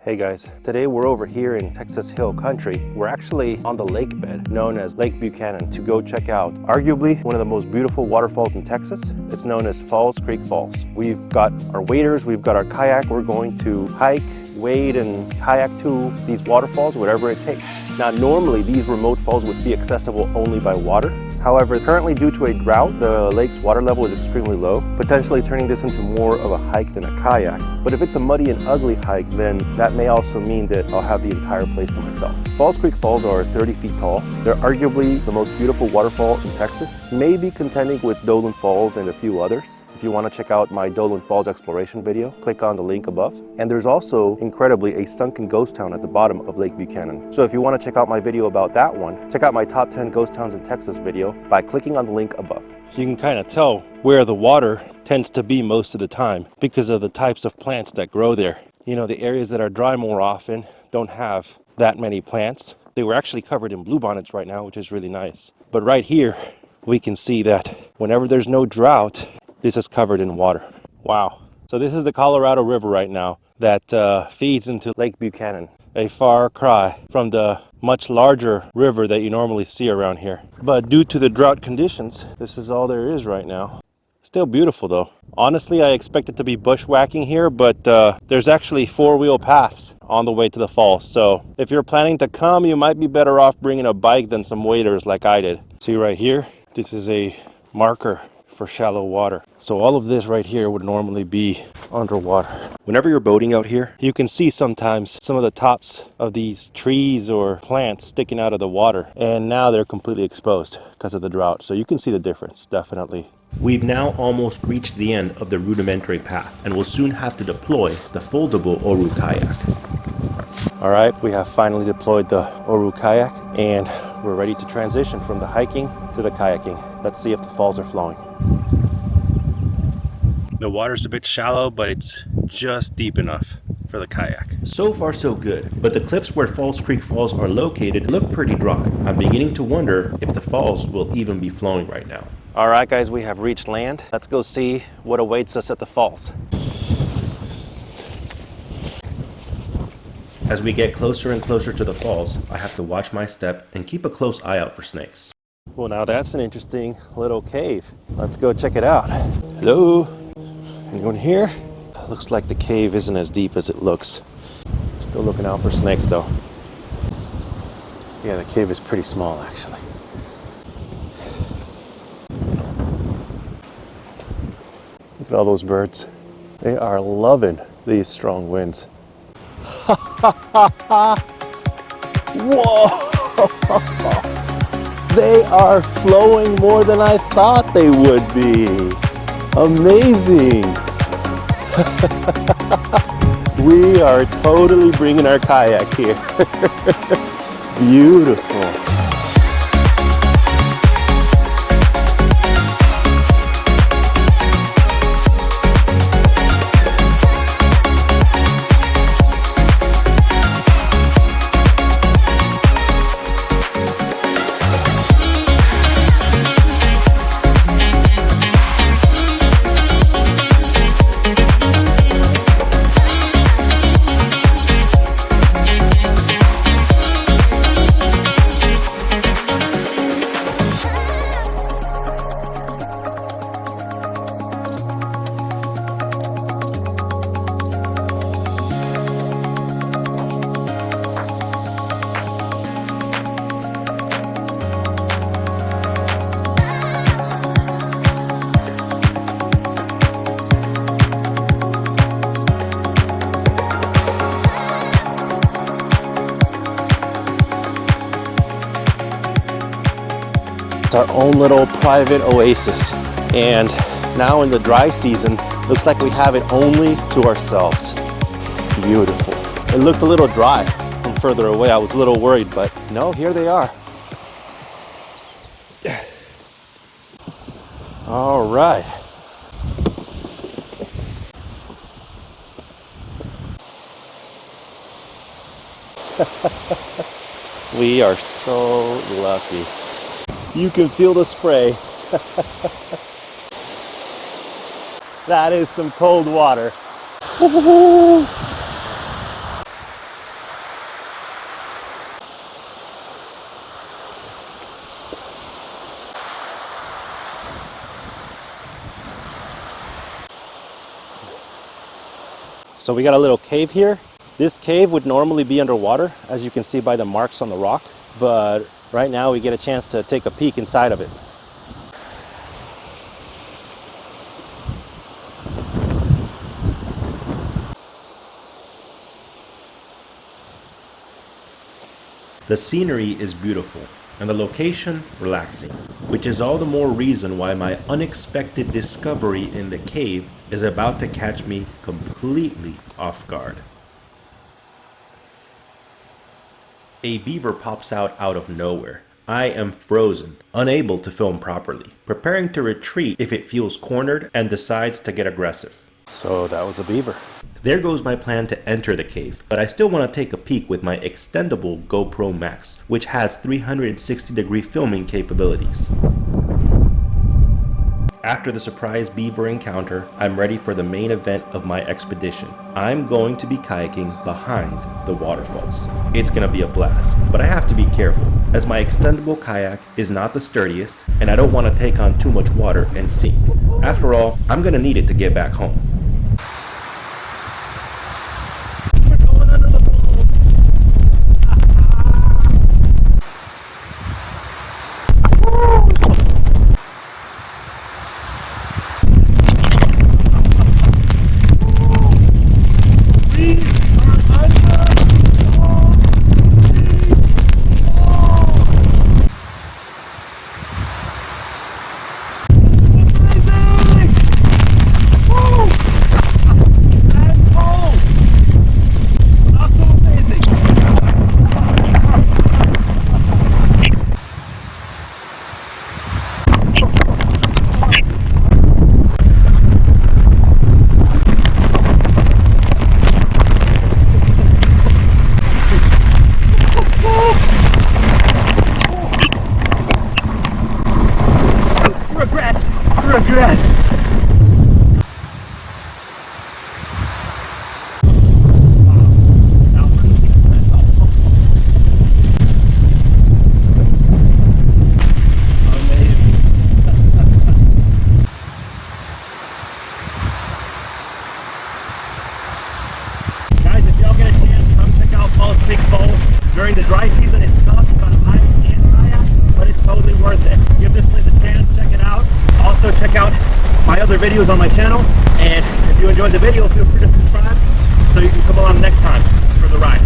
Hey guys, today we're over here in Texas Hill Country. We're actually on the lake bed known as Lake Buchanan to go check out arguably one of the most beautiful waterfalls in Texas. It's known as Falls Creek Falls. We've got our waders, we've got our kayak. We're going to hike, wade, and kayak to these waterfalls, whatever it takes. Now, normally these remote falls would be accessible only by water. However, currently due to a drought, the lake's water level is extremely low, potentially turning this into more of a hike than a kayak. But if it's a muddy and ugly hike, then that may also mean that I'll have the entire place to myself. Falls Creek Falls are 30 feet tall. They're arguably the most beautiful waterfall in Texas, maybe contending with Dolan Falls and a few others. If you want to check out my Dolan Falls exploration video, click on the link above. And there's also, incredibly, a sunken ghost town at the bottom of Lake Buchanan. So if you want to check out my video about that one, check out my top 10 ghost towns in Texas video by clicking on the link above. You can kind of tell where the water tends to be most of the time because of the types of plants that grow there. You know, the areas that are dry more often don't have that many plants. They were actually covered in bluebonnets right now, which is really nice. But right here, we can see that whenever there's no drought, this is covered in water. Wow. So this is the Colorado River right now that feeds into Lake Buchanan, a far cry from the much larger river that you normally see around here. But due to the drought conditions, this is all there is right now. Still beautiful though. Honestly, I expected to be bushwhacking here, but there's actually four-wheel paths on the way to the falls. So if you're planning to come, you might be better off bringing a bike than some waders like I did. See right here, this is a marker for shallow water. So all of this right here would normally be underwater. Whenever you're boating out here, you can see sometimes some of the tops of these trees or plants sticking out of the water, and now they're completely exposed because of the drought. So you can see the difference, definitely. We've now almost reached the end of the rudimentary path and will soon have to deploy the foldable Oru kayak. All right, we have finally deployed the Oru kayak and we're ready to transition from the hiking to the kayaking. Let's see if the falls are flowing. The water's a bit shallow, but it's just deep enough for the kayak. So far so good, but the cliffs where Falls Creek Falls are located look pretty dry. I'm beginning to wonder if the falls will even be flowing right now. All right guys, we have reached land. Let's go see what awaits us at the falls. As we get closer and closer to the falls, I have to watch my step and keep a close eye out for snakes. Well, now that's an interesting little cave. Let's go check it out. Hello? Anyone here? Looks like the cave isn't as deep as it looks. Still looking out for snakes though. Yeah, the cave is pretty small actually. Look at all those birds. They are loving these strong winds. Whoa! They are flowing more than I thought they would be. Amazing. We are totally bringing our kayak here. Beautiful. It's our own little private oasis, and now in the dry season looks like we have it only to ourselves. Beautiful. It looked a little dry from further away. I was a little worried, but no, here they are. All right. We are so lucky. You can feel the spray. That is some cold water. So we got a little cave here. This cave would normally be underwater, as you can see by the marks on the rock, but right now we get a chance to take a peek inside of it. The scenery is beautiful and the location relaxing, which is all the more reason why my unexpected discovery in the cave is about to catch me completely off guard. A beaver pops out of nowhere. I am frozen, unable to film properly, preparing to retreat if it feels cornered and decides to get aggressive. So that was a beaver. There goes my plan to enter the cave, but I still want to take a peek with my extendable GoPro Max, which has 360-degree filming capabilities. After the surprise beaver encounter, I'm ready for the main event of my expedition. I'm going to be kayaking behind the waterfalls. It's gonna be a blast, but I have to be careful, as my extendable kayak is not the sturdiest, and I don't want to take on too much water and sink. After all, I'm gonna need it to get back home. During the dry season, it's tough, it's about a hike and kayak, but it's totally worth it. Give this place a chance, check it out. Also check out my other videos on my channel, and if you enjoyed the video, feel free to subscribe so you can come along next time for the ride.